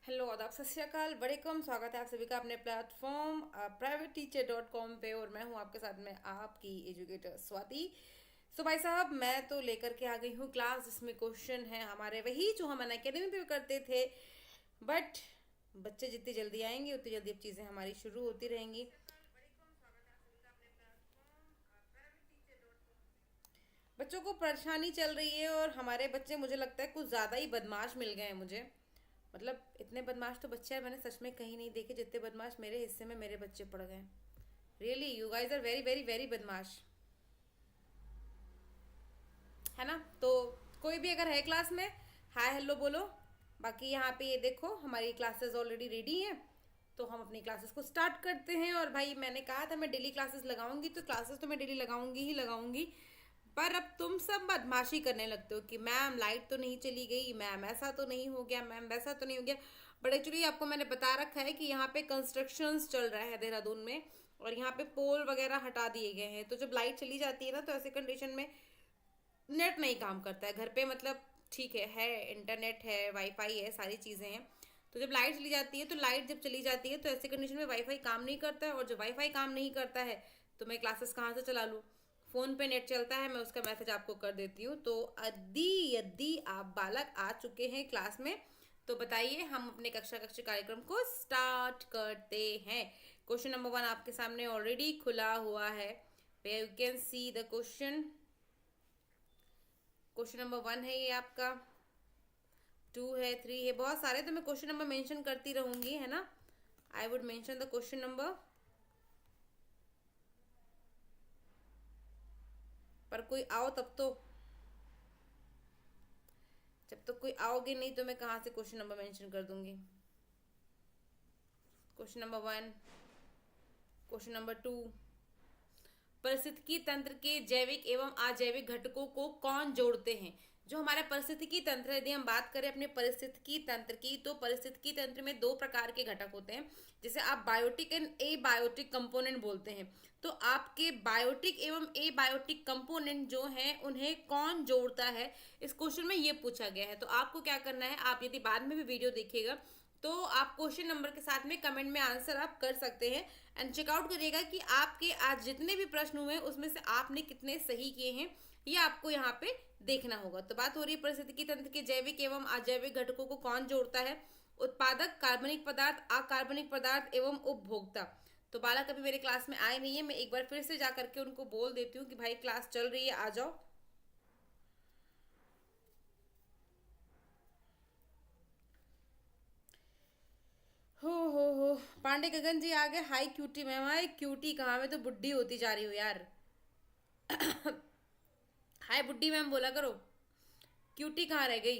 Hello आदाब सत श्री अकाल बड़े कम स्वागत है आप सभी का अपने प्लेटफॉर्म privateteacher.com पे। और मैं हूं आपके साथ में आपकी एजुकेटर स्वाति। सो भाई साहब, मैं तो लेकर के आ गई हूं क्लास जिसमें क्वेश्चन है हमारे वही जो हम अकेडमी पे करते थे। बट बच्चे जितनी जल्दी आएंगे उतनी जल्दी अब चीज़ें हमारी शुरू होती रहेंगी। बच्चों को परेशानी चल रही है और हमारे बच्चे मुझे लगता है कुछ ज़्यादा ही बदमाश मिल गए हैं मुझे। मतलब इतने बदमाश तो बच्चे मैंने सच में कहीं नहीं देखे जितने बदमाश मेरे हिस्से में मेरे बच्चे पड़ गए। Really you guys are very very very बदमाश, है ना। तो कोई भी अगर है क्लास में, हाय हेलो बोलो। बाकी यहाँ पे ये देखो हमारी क्लासेस ऑलरेडी रेडी हैं, तो हम अपनी क्लासेस को स्टार्ट करते हैं। और भाई मैंने कहा था मैं डेली क्लासेस लगाऊंगी, तो क्लासेस तो मैं डेली लगाऊंगी ही लगाऊंगी। पर अब तुम सब बदमाशी करने लगते हो कि मैम लाइट तो नहीं चली गई, मैम ऐसा तो नहीं हो गया, मैम वैसा तो नहीं हो गया। बट एक्चुअली आपको मैंने बता रखा है कि यहाँ पे कंस्ट्रक्शंस चल रहा है देहरादून में, और यहाँ पे पोल वगैरह हटा दिए गए हैं। तो जब लाइट चली जाती है ना, तो ऐसे कंडीशन में नेट नहीं काम करता है घर पे। मतलब ठीक है इंटरनेट है, वाईफाई है, सारी चीज़ें हैं। तो जब लाइट चली जाती है, तो लाइट जब चली जाती है तो ऐसी कंडीशन में वाईफाई काम नहीं करता है, और जब वाईफाई काम नहीं करता है तो मैं क्लासेस कहाँ से चला लूँ। फ़ोन पे नेट चलता है, मैं उसका मैसेज आपको कर देती हूँ। तो यदि यदि आप बालक आ चुके हैं क्लास में, तो बताइए, हम अपने कक्षा कक्षा कार्यक्रम को स्टार्ट करते हैं। क्वेश्चन नंबर 1 आपके सामने ऑलरेडी खुला हुआ है, way you can see the question. Question number 1 है ये आपका, 2 है, 3 है, बहुत सारे। तो मैं क्वेश्चन नंबर मेंशन करती रहूंगी, है ना। I would mention the question number, पर कोई आओ तब तो। जब तक कोई आओगे नहीं तो मैं कहाँ से क्वेश्चन नंबर मेंशन कर दूंगी। क्वेश्चन नंबर 1, क्वेश्चन नंबर 2, पारिस्थितिकी तंत्र के जैविक एवं अजैविक घटकों को कौन जोड़ते हैं। जो हमारा पारिस्थितिकी तंत्र है, यदि हम बात करें अपने पारिस्थितिकी तंत्र की, तो पारिस्थितिकी तंत्र में 2 प्रकार के घटक होते हैं, जिसे आप biotic and abiotic component बोलते हैं। तो आपके बायोटिक एवं ए बायोटिक कंपोनेंट जो हैं उन्हें कौन जोड़ता है, इस क्वेश्चन में ये पूछा गया है। तो आपको क्या करना है, आप यदि बाद में भी वीडियो देखिएगा तो आप क्वेश्चन नंबर के साथ में कमेंट में आंसर आप कर सकते हैं, एंड चेकआउट करिएगा कि आपके आज जितने भी प्रश्न हुए उसमें से आपने कितने सही किए हैं, ये आपको यहाँ पे देखना होगा। तो बात हो रही है पारिस्थितिकी तंत्र के जैविक एवं अजैविक घटकों को कौन जोड़ता है। उत्पादक, कार्बनिक पदार्थ, अकार्बनिक पदार्थ एवं उपभोक्ता। तो बालक अभी मेरे क्लास में आए नहीं है, मैं एक बार फिर से जा करके उनको बोल देती हूँ कि भाई क्लास चल रही है, आ जाओ। हो पांडे गगन जी आ गए। Hi cutie ma'am. Hi cutie कहाँ, मैं तो बुढ़ी होती जा रही हूँ यार। हाय बुड्ढी मैम बोला करो, क्यूटी कहाँ रह गई।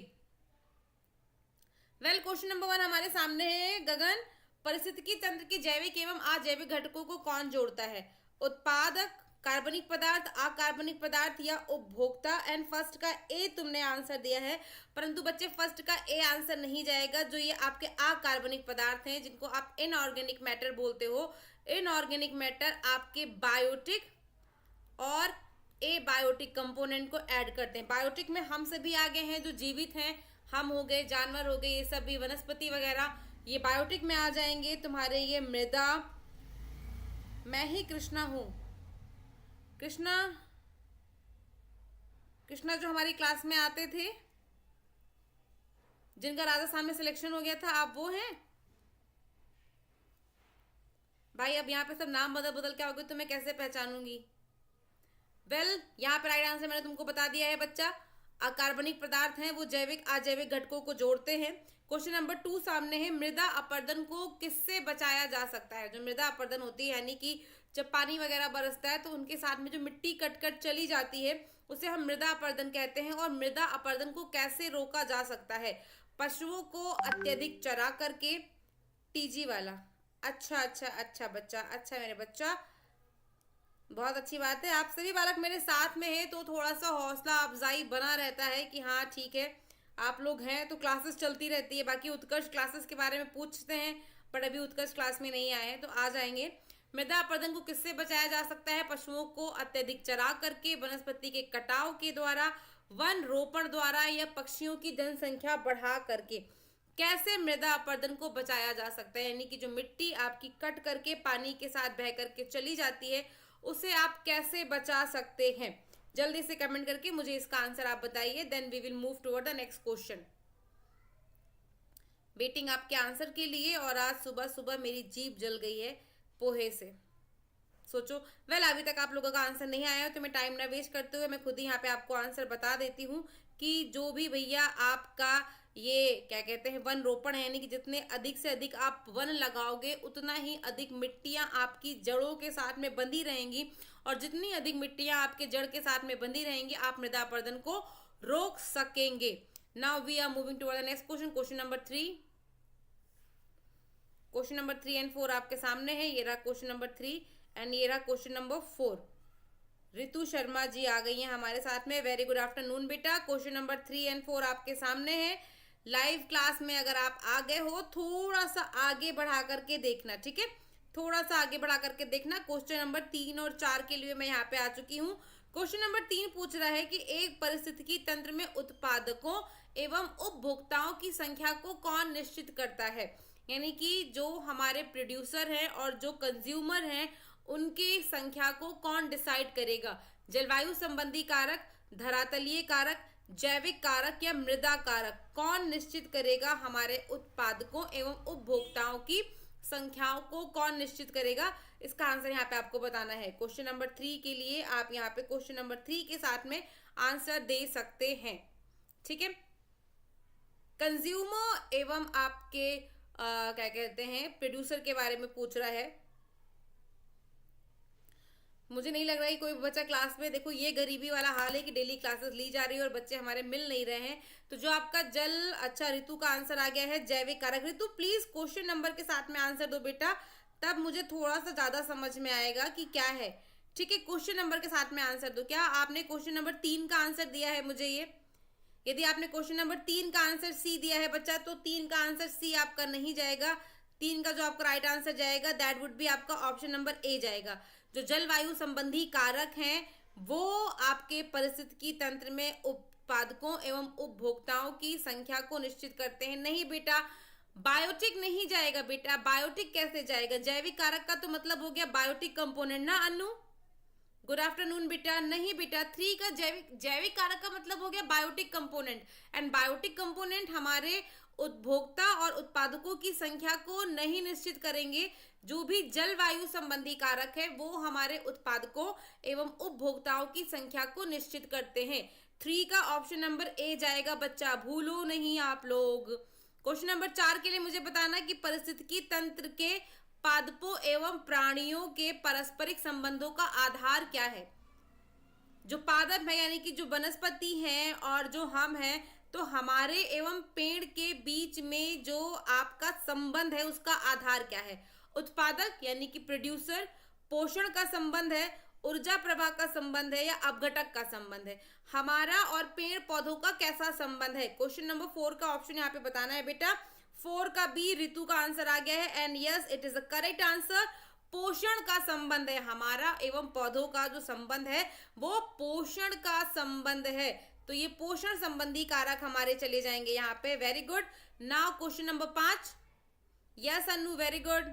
वेल, क्वेश्चन नंबर 1 हमारे सामने है गगन। पारिस्थितिकी तंत्र के जैविक एवं अजैविक घटकों को कौन जोड़ता है। उत्पादक, कार्बनिक पदार्थ, अकार्बनिक पदार्थ या उपभोक्ता। एंड फर्स्ट का ए तुमने आंसर दिया है, परंतु बच्चे फर्स्ट का ए आंसर नहीं जाएगा। जो ये आपके अकार्बनिक पदार्थ हैं, जिनको आप इनऑर्गेनिक मैटर बोलते हो, इनऑर्गेनिक मैटर आपके बायोटिक और ए बायोटिक कंपोनेंट को ऐड करते हैं। बायोटिक में हम सभी आगे हैं जो जीवित हैं, हम हो गए, जानवर हो गए, ये सभी वनस्पति वगैरह, ये बायोटिक में आ जाएंगे। तुम्हारे ये मृदा, मैं ही कृष्णा हूँ। कृष्णा, कृष्णा जो हमारी क्लास में आते थे, जिनका राजस्थान में सिलेक्शन हो गया था, आप वो हैं भाई। अब यहाँ पे सब नाम बदल बदल के आओगे तो मैं कैसे पहचानूंगी। वेल, यहाँ पे राइट आंसर मैंने तुमको बता दिया है बच्चा। अकार्बनिक पदार्थ हैं वो जैविक अजैविक घटकों को जोड़ते हैं। क्वेश्चन नंबर 2 सामने है, मृदा अपरदन को किससे बचाया जा सकता है। जो मृदा अपरदन होती है, यानी कि जब पानी वगैरह बरसता है तो उनके साथ में जो मिट्टी कट कट चली जाती है, उसे हम मृदा अपरदन कहते हैं। और मृदा अपरदन को कैसे रोका जा सकता है। पशुओं को अत्यधिक चरा करके, टीजी वाला। अच्छा अच्छा अच्छा बच्चा, अच्छा मेरे बच्चा, बहुत अच्छी बात है। आप सभी बालक मेरे साथ में हैं तो थोड़ा सा हौसला अफजाई बना रहता है कि हाँ ठीक है आप लोग हैं, तो क्लासेस चलती रहती है। बाकी उत्कर्ष क्लासेस के बारे में पूछते हैं, बट अभी उत्कर्ष क्लास में नहीं आए हैं, तो आ जाएंगे। मृदा अपरदन को किससे बचाया जा सकता है। पशुओं को अत्यधिक चरा करके, वनस्पति के कटाव के द्वारा, वन रोपण द्वारा, या पक्षियों की जनसंख्या बढ़ा करके। कैसे मृदा अपरदन को बचाया जा सकता है, यानी कि जो मिट्टी आपकी कट करके पानी के साथ बह करके चली जाती है उसे आप कैसे बचा सकते हैं। जल्दी से कमेंट करके मुझे इसका आंसर आप बताइए, then we will move toward the next question. Waiting आपके आंसर के लिए। और आज सुबह सुबह मेरी जीभ जल गई है पोहे से। सोचो अभी तक आप लोगों का आंसर नहीं आया तो मैं टाइम ना वेस्ट करते हुए मैं खुद ही यहाँ पे आपको आंसर बता देती हूँ कि जो भी भैया आपका ये क्या कहते हैं वन रोपण है, यानी कि जितने अधिक से अधिक आप वन लगाओगे उतना ही अधिक मिट्टियां आपकी जड़ों के साथ में बंधी रहेंगी, और जितनी अधिक मिट्टियां आपके जड़ के साथ में बंधी रहेंगी आप मृदा अपरदन को रोक सकेंगे। Now we are moving toward the next question, question number 3। Question number 3 and 4 आपके सामने है। ये रहा क्वेश्चन नंबर 3 एंड ये रहा क्वेश्चन नंबर 4। रितु शर्मा जी आ गई हैं हमारे साथ में। वेरी गुड आफ्टरनून बेटा। क्वेश्चन नंबर 3 एंड 4 आपके सामने है। लाइव क्लास में अगर आप आ गए हो थोड़ा सा आगे बढ़ा करके देखना, ठीक है, थोड़ा सा आगे बढ़ा करके देखना। क्वेश्चन नंबर 3 और 4 के लिए मैं यहाँ पे आ चुकी हूँ। क्वेश्चन नंबर 3 पूछ रहा है कि एक पारिस्थितिकी तंत्र में उत्पादकों एवं उपभोक्ताओं की संख्या को कौन निश्चित करता है, यानी कि जो हमारे प्रोड्यूसर हैं और जो कंज्यूमर हैं उनकी संख्या को कौन डिसाइड करेगा। जलवायु संबंधी कारक, धरातलीय कारक, जैविक कारक या मृदा कारक, कौन निश्चित करेगा हमारे उत्पादकों एवं उपभोक्ताओं की संख्याओं को कौन निश्चित करेगा। इसका आंसर यहाँ पे आपको बताना है। क्वेश्चन नंबर 3 के लिए आप यहाँ पे क्वेश्चन नंबर 3 के साथ में आंसर दे सकते हैं, ठीक है। कंज्यूमर एवं आपके क्या कहते हैं प्रोड्यूसर के बारे में पूछ रहा है। मुझे नहीं लग रहा है कोई बच्चा क्लास में, देखो ये गरीबी वाला हाल है कि डेली क्लासेस ली जा रही है और बच्चे हमारे मिल नहीं रहे हैं। तो जो आपका जल, अच्छा ऋतु का आंसर आ गया है जैविक कारक। ऋतु प्लीज क्वेश्चन नंबर के साथ में आंसर दो बेटा, तब मुझे थोड़ा सा ज्यादा समझ में आएगा कि क्या है, ठीक है। क्वेश्चन नंबर के साथ में आंसर दो। क्या आपने क्वेश्चन नंबर 3 का आंसर दिया है मुझे ये? यदि आपने क्वेश्चन नंबर 3 का आंसर सी दिया है बच्चा, तो 3 का आंसर सी आपका नहीं जाएगा। 3 का जो आपका राइट आंसर जाएगा दैट वुड बी आपका ऑप्शन नंबर ए जाएगा। जो जलवायु संबंधी कारक हैं वो आपके पारिस्थितिकी तंत्र में उत्पादकों एवं उपभोक्ताओं की संख्या को निश्चित करते हैं। नहीं बेटा, बायोटिक नहीं जाएगा बेटा। बायोटिक कैसे जाएगा? जैविक कारक का तो मतलब हो गया बायोटिक कंपोनेंट ना अनु। गुड आफ्टरनून बेटा। नहीं बेटा, 3 का जैविक कारक का मतलब हो गया biotic component, and biotic component हमारे उपभोक्ता और उत्पादकों की संख्या को नहीं निश्चित करेंगे। जो भी जलवायु संबंधी कारक है वो हमारे उत्पादकों एवं उपभोक्ताओं की संख्या को निश्चित करते हैं। 3 का ऑप्शन नंबर ए जाएगा बच्चा, भूलो नहीं आप लोग। क्वेश्चन नंबर 4 के लिए मुझे बताना कि पारिस्थितिकी तंत्र के पादपों एवं प्राणियों के पारस्परिक संबंधों का आधार क्या है। जो पादप है यानी कि जो वनस्पति हैं और जो हम हैं, तो हमारे एवं पेड़ के बीच में जो आपका संबंध है उसका आधार क्या है? उत्पादक यानी कि प्रोड्यूसर, पोषण का संबंध है, ऊर्जा प्रवाह का संबंध है, या अपघटक का संबंध है। हमारा और पेड़ पौधों का कैसा संबंध है? क्वेश्चन नंबर 4 का ऑप्शन यहाँ पे बताना है बेटा। 4 का बी ऋतु का आंसर आ गया है, and yes it is the correct answer. पोषण का संबंध है, हमारा एवं पौधों का जो संबंध है वो पोषण का संबंध है। तो ये पोषण संबंधी कारक हमारे चले जाएंगे यहाँ पे। Very good. Now question number 5। Yes Anu, very good.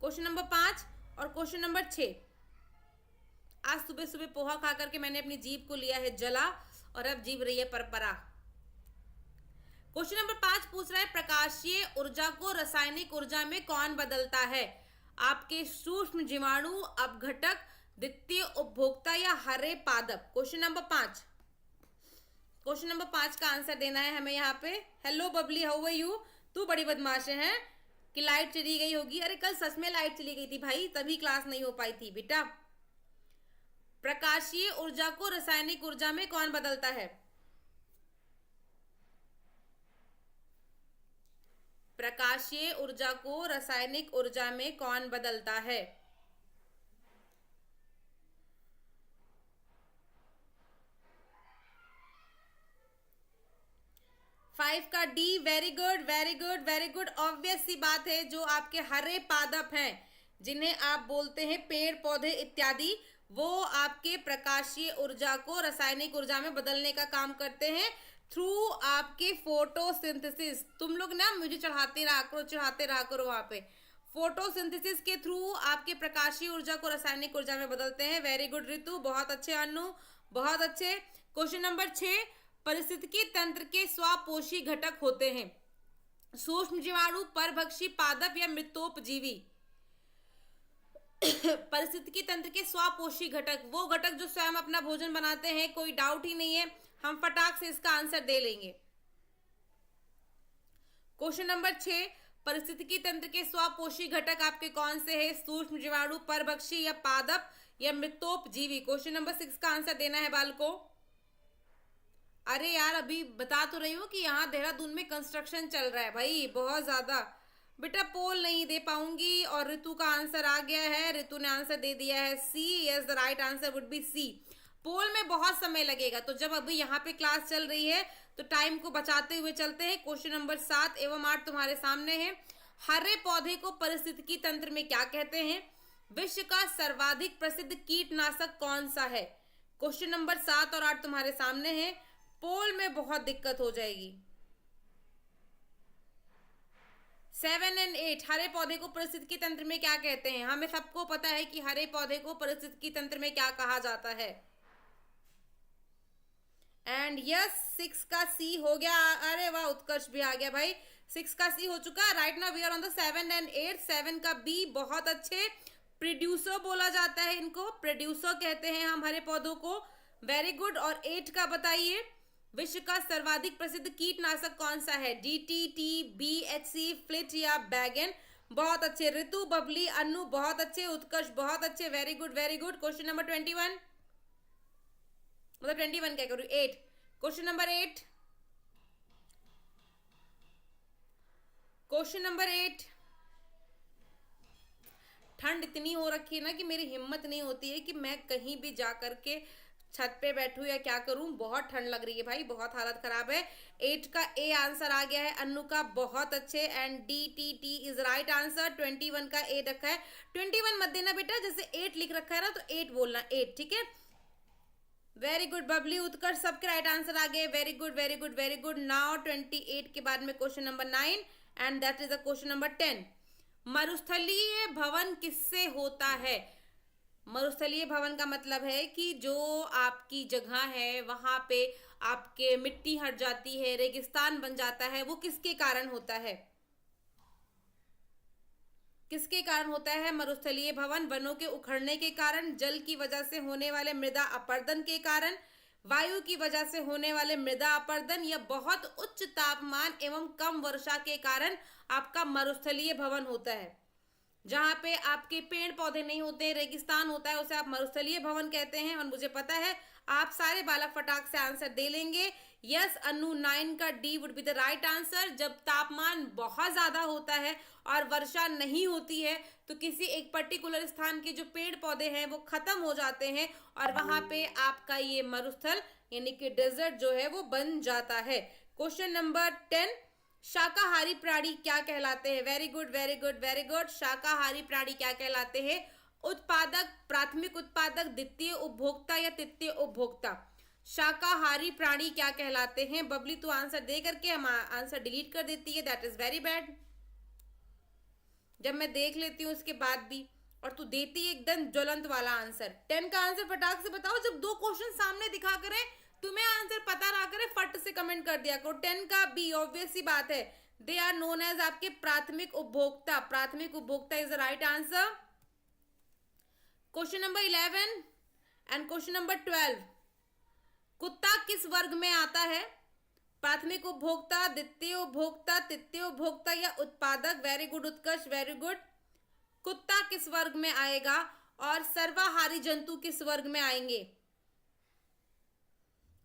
Question number 5 और क्वेश्चन नंबर 6। आज सुबह सुबह पोहा खा करके मैंने अपनी जीभ को लिया है जला और अब जीभ रही है परपरा। क्वेश्चन नंबर 5 पूछ रहा है प्रकाशीय ऊर्जा को रासायनिक ऊर्जा में कौन बदलता है? आपके सूक्ष्म जीवाणु, अपघटक, द्वितीय उपभोक्ता या हरे पादप? Question number 5। क्वेश्चन नंबर 5 का आंसर देना है हमें यहाँ पे। Hello Babli, how are you? तू बड़ी बदमाश है कि लाइट चली गई होगी। अरे कल सच में लाइट चली गई थी भाई, तभी क्लास नहीं हो पाई थी बेटा। प्रकाशीय ऊर्जा को रासायनिक ऊर्जा में कौन बदलता है? प्रकाशीय ऊर्जा को रासायनिक ऊर्जा में कौन बदलता है? 5 का D. Very good very good very good. Obvious सी बात है, जो आपके हरे पादप हैं जिन्हें आप बोलते हैं पेड़ पौधे इत्यादि, वो आपके प्रकाशीय ऊर्जा को रासायनिक ऊर्जा में बदलने का काम करते हैं। थ्रू आपके फोटोसिंथेसिस। तुम लोग ना मुझे चढ़ाते रहा करो वहां पे। फोटोसिंथेसिस के थ्रू आपके प्रकाशीय ऊर्जा को रासायनिक ऊर्जा में बदलते हैं। वेरी गुड रितु, बहुत अच्छे अनु, बहुत अच्छे। क्वेश्चन नंबर 6, पारिस्थितिकी तंत्र के स्वापोषी घटक होते हैं। सूक्ष्म जीवाणु, परभक्षी, पादप या मृतोपजीवी। पारिस्थितिकी तंत्र के स्वापोषी घटक, वो घटक जो स्वयं अपना भोजन बनाते हैं। कोई डाउट ही नहीं है, हम फटाक से इसका आंसर दे लेंगे। क्वेश्चन नंबर 6, पारिस्थितिकी तंत्र के स्वापोषी घटक आपके कौन से हैं? सूक्ष्म जीवाणु, परभक्षी या पादप या मृतोपजीवी। क्वेश्चन नंबर 6 का आंसर देना है बालको। अरे यार, अभी बता तो रही हूँ कि यहाँ देहरादून में कंस्ट्रक्शन चल रहा है भाई, बहुत ज्यादा। बेटा पोल नहीं दे पाऊंगी। और ऋतु का आंसर आ गया है, ऋतु ने आंसर दे दिया है C. Yes, the right answer would be C. Poll में बहुत समय लगेगा, तो जब अभी यहाँ पे क्लास चल रही है तो टाइम को बचाते हुए चलते हैं। क्वेश्चन नंबर 7 एवं 8 तुम्हारे सामने है। हरे पौधे को पारिस्थितिकी तंत्र में क्या कहते हैं? विश्व का सर्वाधिक प्रसिद्ध कीटनाशक कौन सा है? क्वेश्चन नंबर 7 और 8 तुम्हारे सामने है। पोल में बहुत दिक्कत हो जाएगी। 7 और 8, हरे पौधे को पारिस्थितिकी तंत्र में क्या कहते हैं? हमें सबको पता है कि हरे पौधे को पारिस्थितिकी तंत्र में क्या कहा जाता है। एंड यस, 6 का सी हो गया। अरे वाह, उत्कर्ष भी आ गया भाई। 6 का सी हो चुका। Right now we are on the 7 और 8। 7 का बी, बहुत अच्छे। प्रोड्यूसर बोला जाता है इनको, प्रोड्यूसर कहते हैं हम हरे पौधों को। Very good. और 8 का बताइए, विश्व का सर्वाधिक प्रसिद्ध कीटनाशक कौन सा है? DDT, BHC, फ्लिट या बैगन। बहुत अच्छे ऋतु, बबली, अनु बहुत अच्छे, उत्कर्ष बहुत अच्छे। Very good, very good. Question number 21, मतलब 21 क्या करूँ, 8। Question number 8, question number 8। ठंड इतनी हो रखी है ना कि मेरी हिम्मत नहीं होती है कि मैं कहीं भी जा करके छत पे बैठूं या क्या करूं। बहुत ठंड लग रही है भाई, बहुत हालत खराब है। 8 का ए आंसर आ गया है अनु का, बहुत अच्छे। And DTT is right answer. 21 का ए रखा है। 21 मत देना बेटा, जैसे 8 लिख रखा है ना तो 8 बोलना, 8, ठीक है। वेरी गुड बबली, उत्कर्ष, सबके राइट आंसर आ गए। Very good, very good, very good. Now 28 के बाद में question number 9 and that is the question number 10। मरुस्थलीय भवन किससे होता है? मरुस्थलीय भवन का मतलब है कि जो आपकी जगह है वहां पे आपके मिट्टी हट जाती है, रेगिस्तान बन जाता है, वो किसके कारण होता है? किसके कारण होता है मरुस्थलीय भवन? वनों के उखड़ने के कारण, जल की वजह से होने वाले मृदा अपरदन के कारण, वायु की वजह से होने वाले मृदा अपरदन, या बहुत उच्च तापमान एवं कम वर्षा के कारण आपका मरुस्थलीय भवन होता है। जहां पे आपके पेड़ पौधे नहीं होते, रेगिस्तान होता है, उसे आप मरुस्थलीय भवन कहते हैं। और मुझे पता है आप सारे बालक फटाक से आंसर दे लेंगे। यस अनु, 9 का D would be the right answer. जब तापमान बहुत ज्यादा होता है और वर्षा नहीं होती है तो किसी एक पर्टिकुलर स्थान के जो पेड़ पौधे हैं वो खत्म हो जाते हैं और वहां पे आपका ये मरुस्थल यानी कि डेजर्ट जो है वो बन जाता है। क्वेश्चन नंबर 10, शाकाहारी प्राणी क्या कहलाते हैं? Very good, very good, very good. शाकाहारी प्राणी क्या कहलाते हैं? उत्पादक, प्राथमिक उत्पादक, द्वितीय उपभोक्ता या तृतीय उपभोक्ता। शाकाहारी प्राणी क्या कहलाते हैं? बबली तू आंसर दे करके हम आंसर डिलीट कर देती है, दैट इज वेरी बैड। जब मैं देख लेती हूँ उसके बाद भी और तू देती है एकदम ज्वलंत वाला आंसर। 10 का आंसर फटाक से बताओ। जब दो क्वेश्चन सामने दिखा करें, तुम्हें आंसर पता रहा करे, फट से कमेंट कर दिया करो। 10 का बी, ऑब्वियस सी बात है, दे आर नोन एज आपके प्राथमिक उपभोक्ता। प्राथमिक उपभोक्ता is the right answer. Question number 11 and question number 12, कुत्ता किस वर्ग में आता है? प्राथमिक उपभोक्ता, द्वितीय उपभोक्ता, तृतीय उपभोक्ता या उत्पादक। वेरी गुड उत्कर्ष, वेरी गुड। कुत्ता किस वर्ग में आएगा और सर्वाहारी जंतु किस वर्ग में आएंगे?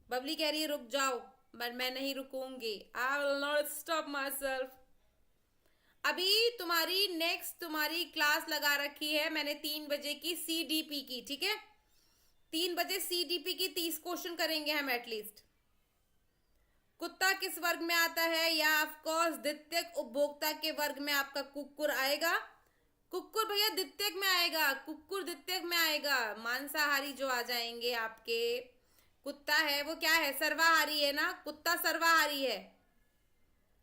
बबली कह रही है रुक जाओ, बट मैं नहीं रुकूंगी। I will not stop myself. अभी तुम्हारी नेक्स्ट तुम्हारी क्लास लगा रखी है मैंने 3 बजे की CDP की, ठीक है। 3 बजे CDP की 30 क्वेश्चन करेंगे हम एटलीस्ट। कुत्ता किस वर्ग में आता है? या ऑफकोर्स द्वितीयक उपभोक्ता के वर्ग में आपका कुकुर आएगा। कुकुर भैया द्वितीयक में आएगा, कुकुर द्वितीयक में आएगा। मांसाहारी जो आ जाएंगे आपके कुत्ता है वो क्या है, सर्वाहारी है ना, कुत्ता सर्वाहारी है,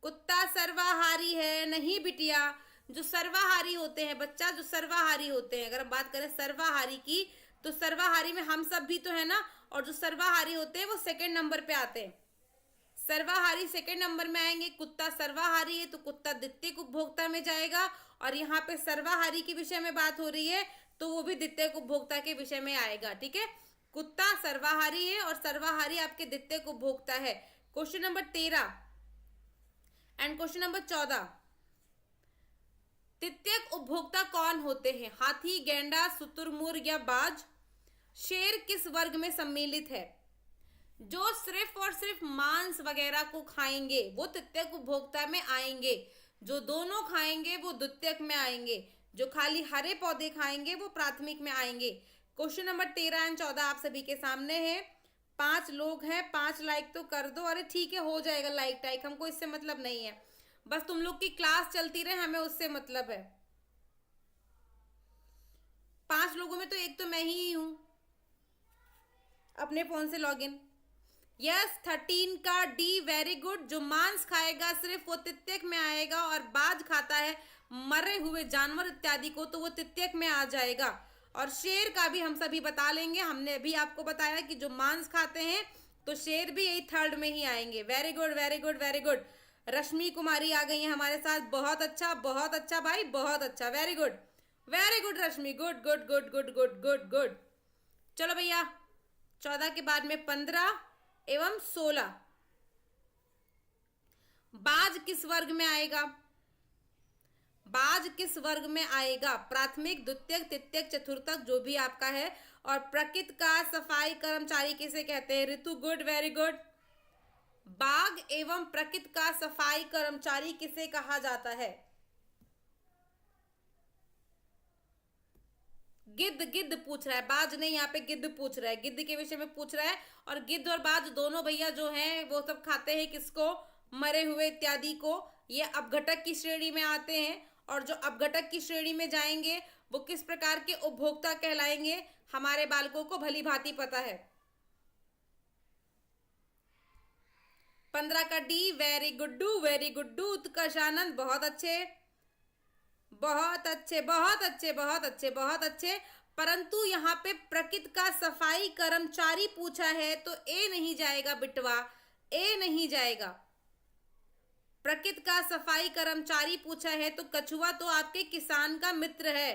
कुत्ता सर्वाहारी है नहीं बिटिया। जो सर्वाहारी होते हैं बच्चा, जो सर्वाहारी होते हैं, अगर हम बात करें सर्वाहारी की, तो सर्वाहारी में हम सब भी तो है ना, और जो सर्वाहारी होते हैं वो सेकंड नंबर पे आते हैं, सर्वाहारी सेकंड नंबर में आएंगे। कुत्ता सर्वाहारी है तो कुत्ता द्वितीयक उपभोक्ता में जाएगा, और यहाँ पे सर्वाहारी के विषय में बात हो रही है तो वो भी द्वितीयक उपभोक्ता के विषय में आएगा, ठीक है। कुत्ता सर्वाहारी है और सर्वाहारी आपके द्वितीयक उपभोक्ता है। Question number 13 and question number 14, तृतीयक उपभोक्ता कौन होते हैं? हाथी, गैंडा, शुतुरमुर्ग या बाज? शेर किस वर्ग में सम्मिलित है? जो सिर्फ और सिर्फ मांस वगैरह को खाएंगे वो तृतीयक उपभोक्ता में आएंगे, जो दोनों खाएंगे वो द्वितीयक में आएंगे, जो खाली हरे पौधे खाएंगे वो प्राथमिक में आएंगे। क्वेश्चन नंबर 13 एंड 14 आप सभी के सामने है। 5 लोग हैं, 5 लाइक तो कर दो। अरे ठीक है, हो जाएगा लाइक टाइक, हमको इससे मतलब नहीं है, बस तुम लोग की क्लास चलती रहे, हमें उससे मतलब है। 5 लोगों में तो एक तो मैं ही हूं, अपने फोन से लॉगिन। यस 13 का डी, वेरी गुड। जो मांस खाएगा सिर्फ वो तृतीयक में आएगा, और बाज खाता है मरे हुए जानवर इत्यादि को तो वो तृतीयक में आ जाएगा। और शेर का भी हम सभी बता लेंगे, हमने अभी आपको बताया कि जो मांस खाते हैं तो शेर भी यही थर्ड में ही आएंगे। Very good very good very good. Rashmi Kumari आ गई है हमारे साथ, बहुत अच्छा भाई, बहुत अच्छा, very good Rashmi, good good good good good good good. चलो भैया 14 के बाद में 15 एवं 16, बाज किस वर्ग में आएगा? बाज किस वर्ग में आएगा? प्राथमिक, द्वितीयक, तृतीयक, चतुर्थक, जो भी आपका है। और प्रकृति का सफाई कर्मचारी किसे कहते हैं? ऋतु, गुड वेरी गुड। बाघ एवं प्रकृति का सफाई कर्मचारी किसे कहा जाता है? गिद्ध पूछ रहा है, बाज नहीं, यहाँ पे गिद्ध पूछ रहा है, गिद्ध के विषय में पूछ रहा है। और गिद्ध और बाज दोनों भैया जो हैं वो सब खाते हैं किसको? मरे हुए इत्यादि को। ये अपघटक की श्रेणी में आते हैं, और जो अपघटक की श्रेणी में जाएंगे वो किस प्रकार के उपभोक्ता कहलाएंगे? हमारे बालकों को भली भांति पता है। 15 का D, very good very good. Utkarsh Anand, बहुत अच्छे बहुत अच्छे बहुत अच्छे बहुत अच्छे बहुत अच्छे। परंतु यहाँ पे प्रकृति का सफाई कर्मचारी पूछा है तो ए नहीं जाएगा बिटवा, ए नहीं जाएगा। प्रकृति का सफाई कर्मचारी पूछा है तो कछुआ तो आपके किसान का मित्र है,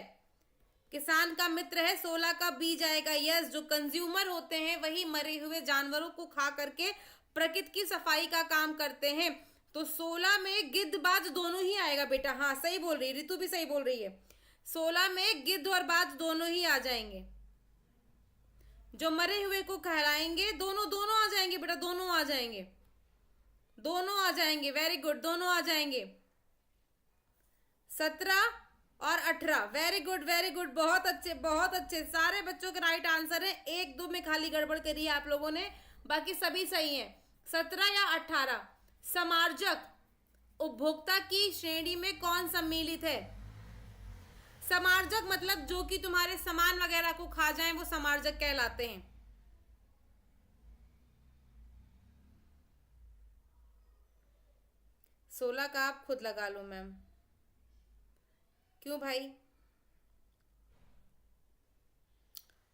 किसान का मित्र है। 16 का बी जाएगा। यस, जो कंज्यूमर होते हैं वही मरे हुए जानवरों को खा करके प्रकृति की सफाई का काम करते हैं। तो 16 में गिद्ध बाज दोनों ही आएगा बेटा। हाँ सही बोल रही है, ऋतु भी सही बोल रही है। 16 में गिद्ध और बाज दोनों ही आ जाएंगे। जो मरे हुए को कहलाएंगे दोनों दोनों आ जाएंगे बेटा, दोनों आ जाएंगे, दोनों आ जाएंगे। वेरी गुड, दोनों आ जाएंगे। 17 और 18, वेरी गुड वेरी गुड, बहुत अच्छे बहुत अच्छे। सारे बच्चों के राइट आंसर है, 1-2 में खाली गड़बड़ करी है आप लोगों ने, बाकी सभी सही है। 17 या 18। समार्जक उपभोक्ता की श्रेणी में कौन सम्मिलित है? समार्जक मतलब जो कि तुम्हारे सामान वगैरह को खा जाएं वो समार्जक कहलाते हैं। सोलह का आप खुद लगा लो मैम। क्यों भाई?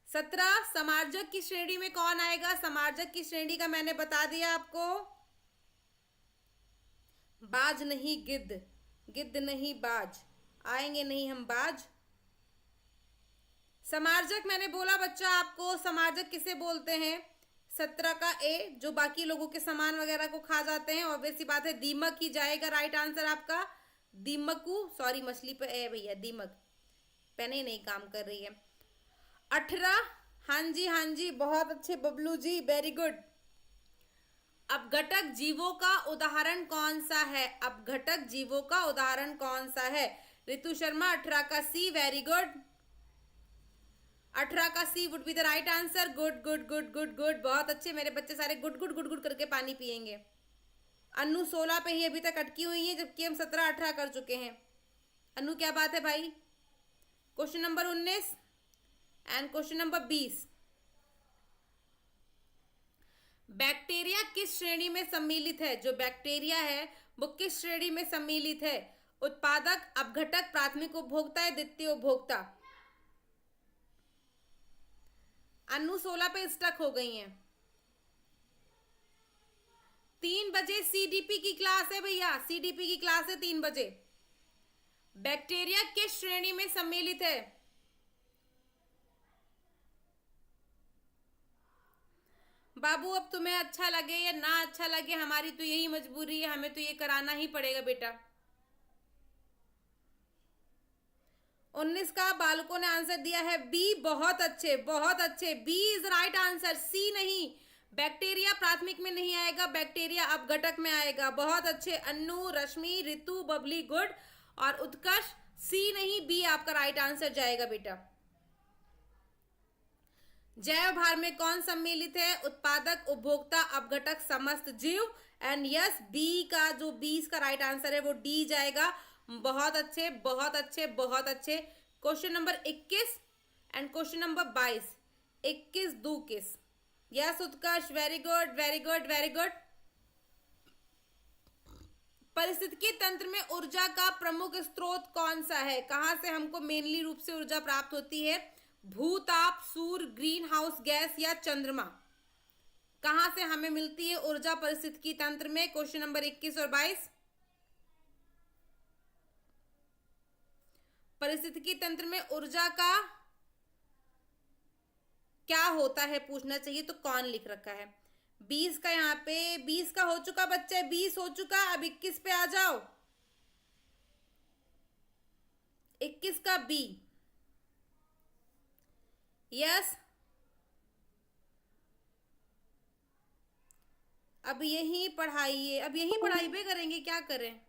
17 समार्जक की श्रेणी में कौन आएगा? समार्जक की श्रेणी का मैंने बता दिया आपको, बाज नहीं गिद्ध, गिद्ध नहीं बाज, आएंगे नहीं हम बाज। समार्जक मैंने बोला बच्चा आपको, समार्जक किसे बोलते हैं? 17 का ए, जो बाकी लोगों के सामान वगैरह को खा जाते हैं। ऑब्वियस सी बात है, दीमक ही जाएगा राइट आंसर आपका। दीमकू, सॉरी मछली पे ए भैया, दीमक, पेन ही नहीं काम कर रही है। 18, हाँ जी बहुत अच्छे बबलू जी, वेरी गुड। अपघटक जीवों का उदाहरण कौन सा है? अपघटक जीवों का उदाहरण कौन सा है? ऋतु शर्मा 18 का सी, वेरी गुड। 18 का C would be the right answer. Good good good good good, बहुत अच्छे मेरे बच्चे सारे गुड गुड गुड गुड करके पानी पियेंगे। अनु 16 पे ही अभी तक अटकी हुई है, जबकि हम 17-18 कर चुके हैं। अनु क्या बात है भाई? Question number 19 and question number 20। Bacteria किस श्रेणी में सम्मिलित है? जो बैक्टीरिया है वो किस श्रेणी में सम्मिलित है? उत्पादक, अपघटक, प्राथमिक उपभोक्ता या द्वितीय उपभोक्ता? अनु 16 पे स्टक हो गई हैं। 3 बजे सीडीपी की क्लास है भैया, सीडीपी की क्लास है 3 बजे। बैक्टीरिया किस श्रेणी में सम्मिलित है? बाबू अब तुम्हें अच्छा लगे या ना अच्छा लगे, हमारी तो यही मजबूरी है, हमें तो ये कराना ही पड़ेगा बेटा। 19 का बालकों ने आंसर दिया है बी। बहुत अच्छे, बहुत अच्छे, बी इज राइट आंसर, सी नहीं। बैक्टीरिया प्राथमिक में नहीं आएगा, बैक्टीरिया अपघटक में आएगा। बहुत अच्छे अन्नू, रश्मि, ऋतु, बबली, गुड। और उत्कर्ष, सी नहीं, बी आपका राइट आंसर जाएगा बेटा। जैव भार में कौन सम्मिलित है? उत्पादक, उपभोक्ता, अपघटक, समस्त जीव। एंड यस, बी का जो 20 का राइट आंसर है वो डी जाएगा। बहुत अच्छे, बहुत अच्छे, बहुत अच्छे। Question number 21 and question number 22। 21 दो किस? Yes Utkarsh, very good, very good, very good. परिस्थितिकी तंत्र में ऊर्जा का प्रमुख स्रोत कौन सा है? कहां से हमको मेनली रूप से ऊर्जा प्राप्त होती है? भूताप, सूर्य, ग्रीन हाउस गैस या चंद्रमा? कहां से हमें मिलती है ऊर्जा परिस्थितिकी तंत्र में? क्वेश्चन नंबर 21 और 22। परिस्थितिकी तंत्र में ऊर्जा का क्या होता है पूछना चाहिए, तो कौन लिख रखा है? 20 का यहाँ पे 20 का हो चुका बच्चे, 20 हो चुका। अब 21 पे आ जाओ। 21 का बी। यस, अब यही पढ़ाइए, अब यही पढ़ाई पे करेंगे, क्या करें?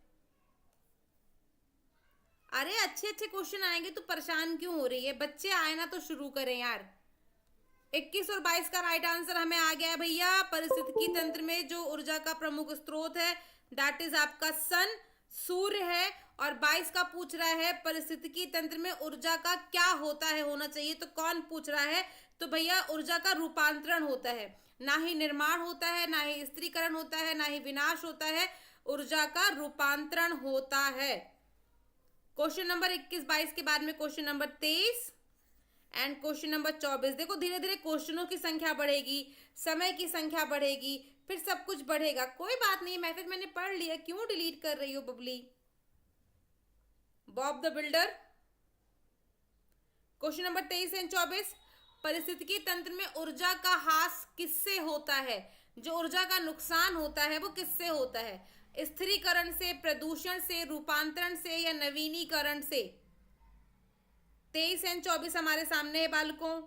अरे अच्छे अच्छे क्वेश्चन आएंगे तो परेशान क्यों हो रही है? बच्चे आए ना तो शुरू करें यार। 21 और 22 का राइट आंसर हमें आ गया है भैया। परिस्थितिकी तंत्र में जो ऊर्जा का प्रमुख स्रोत है दैट इज आपका सन, सूर्य है। और 22 का पूछ रहा है परिस्थितिकी तंत्र में ऊर्जा का क्या होता है, होना चाहिए, तो कौन पूछ रहा है? तो भैया ऊर्जा का रूपांतरण होता है, ना ही निर्माण होता है, ना ही स्त्रीकरण होता है, ना ही विनाश होता है। ऊर्जा का रूपांतरण होता है। क्वेश्चन नंबर 21-22 के बाद में question number 23 and question number 24। देखो धीरे धीरे क्वेश्चनों की संख्या बढ़ेगी, समय की संख्या बढ़ेगी, फिर सब कुछ बढ़ेगा। कोई बात नहीं, मैसेज मैंने पढ़ लिया, क्यों डिलीट कर रही हो Babli? Bob the builder. Question number 23 and 24। परिस्थितिकी तंत्र में ऊर्जा का ह्रास किससे होता है? जो ऊर्जा का नुकसान होता है वो किससे होता है? स्थिरीकरण से, प्रदूषण से, रूपांतरण से या नवीनीकरण से? 23 एंड 24 हमारे सामने है बालकों।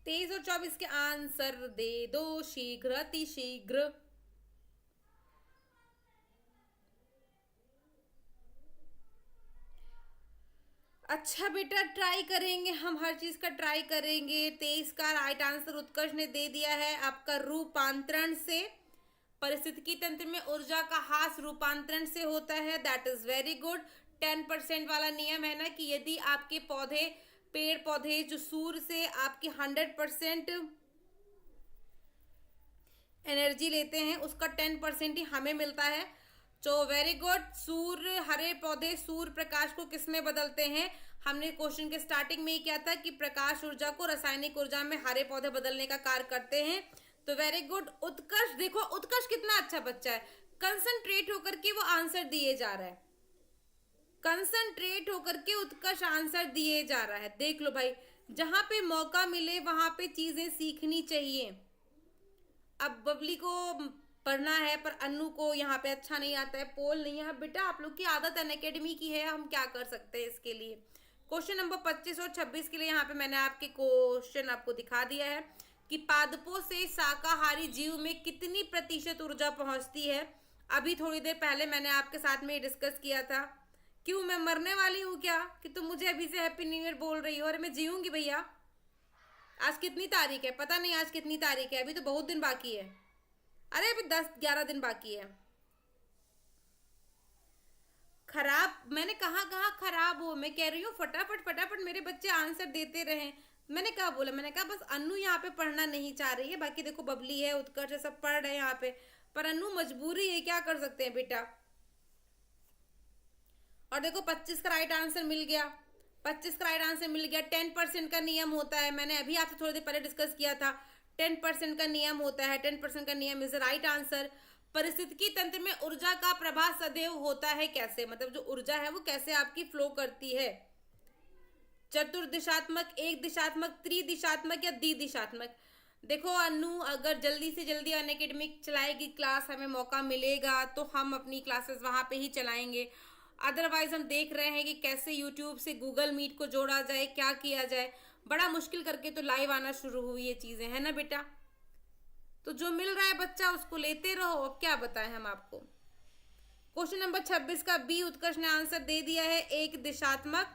तेईस और 24 के आंसर दे दो शीघ्र, अति शीघ्र। अच्छा बेटा, ट्राई करेंगे, हम हर चीज का ट्राई करेंगे। 23 का राइट आंसर उत्कर्ष ने दे दिया है आपका रूपांतरण से। परिस्थितिकी तंत्र में ऊर्जा का ह्रास रूपांतरण से होता है, दैट इज वेरी गुड। 10% वाला नियम है ना कि यदि आपके पौधे, पेड़ पौधे जो सूर्य से आपकी 100% एनर्जी लेते हैं उसका 10% ही हमें मिलता है। तो वेरी गुड। सूर्य, हरे पौधे सूर्य प्रकाश को किस में बदलते हैं? हमने क्वेश्चन के स्टार्टिंग में ही किया था कि प्रकाश ऊर्जा को रासायनिक ऊर्जा में हरे पौधे बदलने का कार्य करते हैं। तो वेरी गुड उत्कर्ष। देखो उत्कर्ष कितना अच्छा बच्चा है, कंसंट्रेट होकर के वो आंसर दिए जा रहा है, कंसंट्रेट होकर के उत्कर्ष आंसर दिए जा रहा है। देख लो भाई, जहां पे मौका मिले वहां पे चीजें सीखनी चाहिए। अब बबली को पढ़ना है पर अन्नू को यहाँ पे अच्छा नहीं आता है, पोल नहीं है। बेटा आप लोग की आदत अनअकैडमी की है, हम क्या कर सकते हैं इसके लिए। क्वेश्चन नंबर 25 और 26 के लिए यहाँ पे मैंने आपके क्वेश्चन आपको दिखा दिया है कि पादपों से शाकाहारी जीव में कितनी प्रतिशत ऊर्जा पहुंचती है। अभी थोड़ी देर पहले मैंने आपके साथ में डिस्कस किया था। क्यों, मैं मरने वाली हूँ क्या कि तुम मुझे अभी से हैप्पी न्यू ईयर बोल रही हो? अरे मैं जीऊंगी भैया। आज कितनी तारीख है पता नहीं, आज कितनी तारीख है? अभी तो बहुत दिन बाकी है। अरे अभी 10-11 दिन बाकी है। खराब मैंने कहाँ कहाँ खराब हो, मैं कह रही हूँ फटाफट फटाफट मेरे बच्चे आंसर देते रहे। मैंने क्या बोला, मैंने कहा बस अन्नू यहाँ पे पढ़ना नहीं चाह रही है, बाकी देखो बबली है, उत्कर्ष है, सब पढ़ रहे हैं यहाँ पे, पर अन्नू मजबूरी है, क्या कर सकते हैं बेटा। और देखो 25 का राइट आंसर मिल गया, 25 का राइट आंसर मिल गया। 10% का नियम होता है, मैंने अभी आपसे थोड़ी देर पहले डिस्कस किया था, 10% का नियम होता है, 10% का नियम इज राइट आंसर। परिस्थितिकी तंत्र में ऊर्जा का प्रवाह सदैव होता है कैसे, मतलब जो ऊर्जा है वो कैसे आपकी फ्लो करती है, चतुर्दिशात्मक, एक दिशात्मक, त्रिदिशात्मक या द्विदिशात्मक। देखो अनु, अगर जल्दी से जल्दी अनएकेडमिक चलाएगी क्लास, हमें मौका मिलेगा तो हम अपनी क्लासेस वहां पे ही चलाएंगे। अदरवाइज हम देख रहे हैं कि कैसे यूट्यूब से गूगल मीट को जोड़ा जाए, क्या किया जाए, बड़ा मुश्किल करके तो लाइव आना शुरू हुई ये चीजें, है ना बेटा। तो जो मिल रहा है बच्चा उसको लेते रहो, अब क्या बताएं हम आपको। क्वेश्चन नंबर 26 का बी उत्कर्ष ने आंसर दे दिया है, एक दिशात्मक।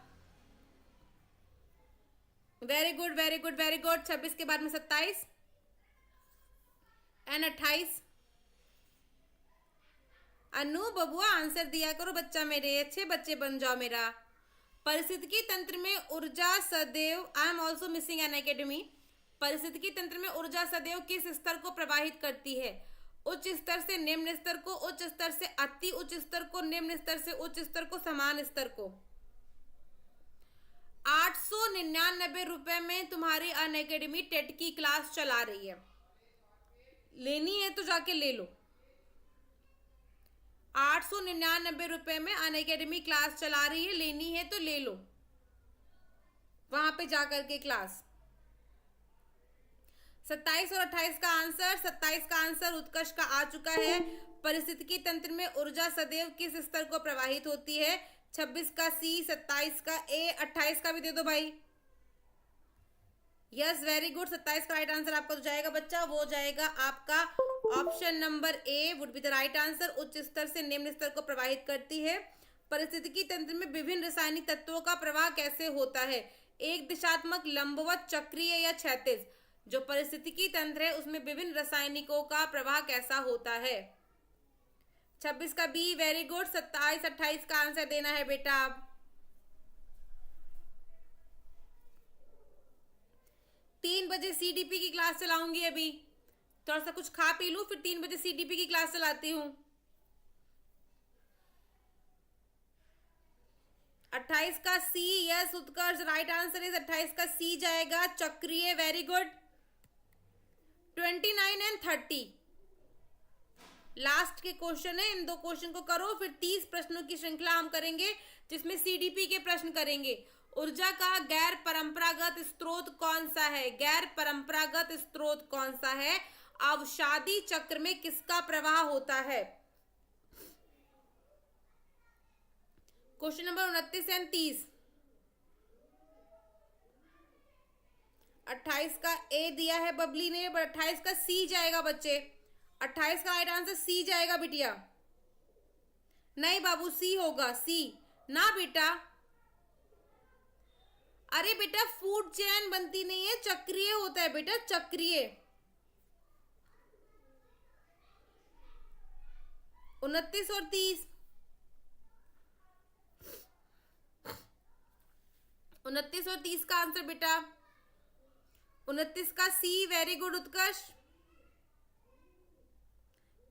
Very good very good very good. 26 के बाद में 27 एंड 28। अनु बबुआ आंसर दिया करो बच्चा, मेरे अच्छे बच्चे बन जाओ मेरा। परिस्थितिकी तंत्र में ऊर्जा सदैव, I am also missing Unacademy. परिस्थितिकी तंत्र में ऊर्जा सदैव किस स्तर को प्रवाहित करती है, उच्च स्तर से निम्न स्तर को, उच्च स्तर से अति उच्च स्तर को, निम्न स्तर से उच्च स्तर को, समान स्तर को। 899 रुपए में तुम्हारी अनअकैडमी टेट की क्लास चला रही है, लेनी है तो जाके ले लो। 899 रुपए में अनअकैडमी क्लास चला रही है, लेनी है तो ले लो वहां पे जाकर के क्लास। 27 और 28 का आंसर, 27 का आंसर उत्कर्ष का आ चुका है। परिस्थितिकी तंत्र में ऊर्जा सदैव किस स्तर को प्रवाहित होती है, 26 का सी, 27 का ए, 28 का भी दे दो भाई। यस वेरी गुड, 27 का राइट आंसर आपका तो जाएगा बच्चा, वो जाएगा आपका option number A would be the right answer. उच्च स्तर से निम्न स्तर को प्रवाहित करती है। परिस्थितिकी तंत्र में विभिन्न रासायनिक तत्वों का प्रवाह कैसे होता है, एक दिशात्मक, लंबवत, चक्रीय या क्षैतिज। जो परिस्थितिकी तंत्र है उसमें विभिन्न रासायनिकों का प्रवाह कैसा होता है। 26 का बी, वेरी गुड। 27 28 का आंसर देना है बेटा आप। 3 बजे सीडीपी की क्लास चलाऊंगी, अभी थोड़ा सा कुछ खा पी लूं, फिर 3 बजे सीडीपी की क्लास चलाती हूं। 28 का C, yes Utkarsh, right answer is 28 का सी जाएगा, चक्रीय, वेरी गुड। 29 एंड 30 लास्ट के क्वेश्चन है, इन दो क्वेश्चन को करो, फिर 30 प्रश्नों की श्रृंखला हम करेंगे जिसमें सीडीपी के प्रश्न करेंगे। ऊर्जा का गैर परंपरागत स्रोत कौन सा है, गैर परंपरागत स्रोत कौन सा है, अवसादी चक्र में किसका प्रवाह होता है। Question number 29 and 30। 28 का ए दिया है बबली ने, बट 28 का सी जाएगा बच्चे, 28 का राइट आंसर सी जाएगा बिटिया। नहीं बाबू, सी होगा, सी ना बेटा। अरे बेटा फूड चेन बनती नहीं है, चक्रीय होता है बेटा, चक्रीय। 29 और 30, 29 और 30 का आंसर बेटा, 29 का सी, वेरी गुड उत्कर्ष।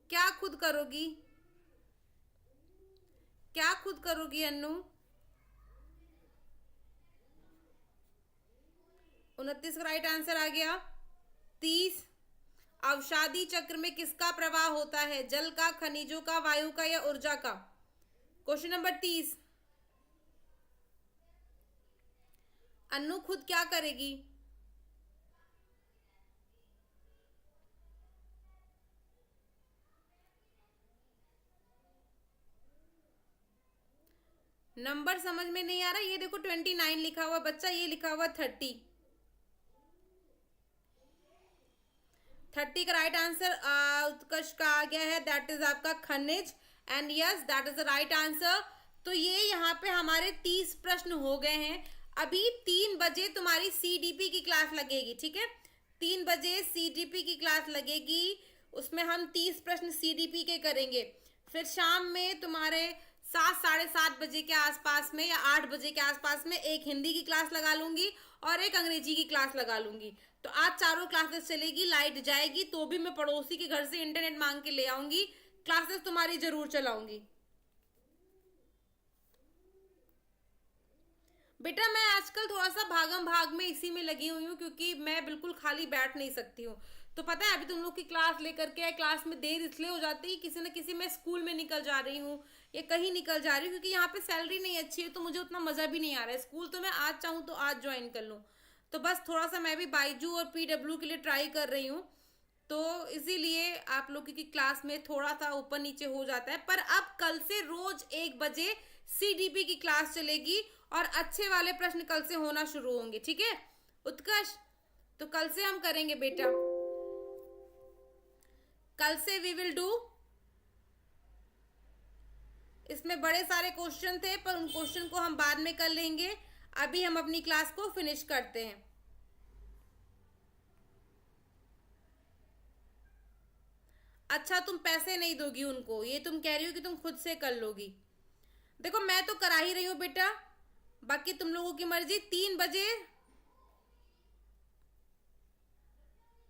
क्या खुद करोगी, क्या खुद करोगी अन्नू। 29 का राइट आंसर आ गया। 30, अवसादी चक्र में किसका प्रवाह होता है, जल का, खनिजों का, वायु का या ऊर्जा का। क्वेश्चन नंबर 30, अन्नू खुद क्या करेगी। नंबर समझ में नहीं आ रहा, ये देखो 29 लिखा हुआ बच्चा, ये लिखा हुआ 30। 30 का राइट आंसर उत्कर्ष का आ गया है, दैट इज आपका खनिज, and yes that is the right answer. तो ये यहाँ पे हमारे 30 प्रश्न हो गए हैं। अभी 3 बजे तुम्हारी सीडीपी की क्लास लगेगी, ठीक है, 3 बजे सीडीपी की क्लास लगेगी, उसमें हम 30 प्रश्न सीडीपी के करेंगे। फिर शाम में तुम्हारे 7 साढ़े 7 बजे के आसपास में या 8 बजे के आसपास में एक हिंदी की क्लास लगा लूंगी और एक अंग्रेजी की क्लास लगा लूंगी। तो आज चारों क्लासेस चलेगी, लाइट जाएगी तो भी मैं पड़ोसी के घर से इंटरनेट मांग के ले आऊंगी, क्लासेस तुम्हारी जरूर चलाऊंगी। बेटा मैं आजकल थोड़ा सा भागम भाग में इसी में लगी हुई हूँ, क्योंकि मैं बिल्कुल खाली बैठ नहीं सकती हूँ। तो पता है अभी तुम लोग की क्लास लेकर के क्लास में देर इसलिए हो जाती है, किसी न किसी मैं स्कूल में निकल जा रही हूँ या कहीं निकल जा रही हूँ, क्योंकि यहाँ पे सैलरी नहीं अच्छी है तो मुझे उतना मजा भी नहीं आ रहा है। स्कूल तो मैं आज चाहूँ तो आज ज्वाइन कर लूँ, तो बस थोड़ा सा मैं भी बाईजू और पीडब्ल्यू के लिए ट्राई कर रही हूँ। तो इसीलिए आप लोग की क्लास में थोड़ा सा ऊपर नीचे हो जाता है। पर अब कल से रोज 1 बजे सीडीपी की क्लास चलेगी और अच्छे वाले प्रश्न कल से होना शुरू होंगे, ठीक है उत्कर्ष? तो कल से हम करेंगे बेटा, कल से वी विल डू। इसमें बड़े सारे क्वेश्चन थे पर उन क्वेश्चन को हम बाद में कर लेंगे, अभी हम अपनी क्लास को फिनिश करते हैं। अच्छा तुम पैसे नहीं दोगी उनको, ये तुम कह रही हो कि तुम खुद से कर लोगी। देखो मैं तो करा ही रही हूँ बेटा, बाकी तुम लोगों की मर्जी। 3 बजे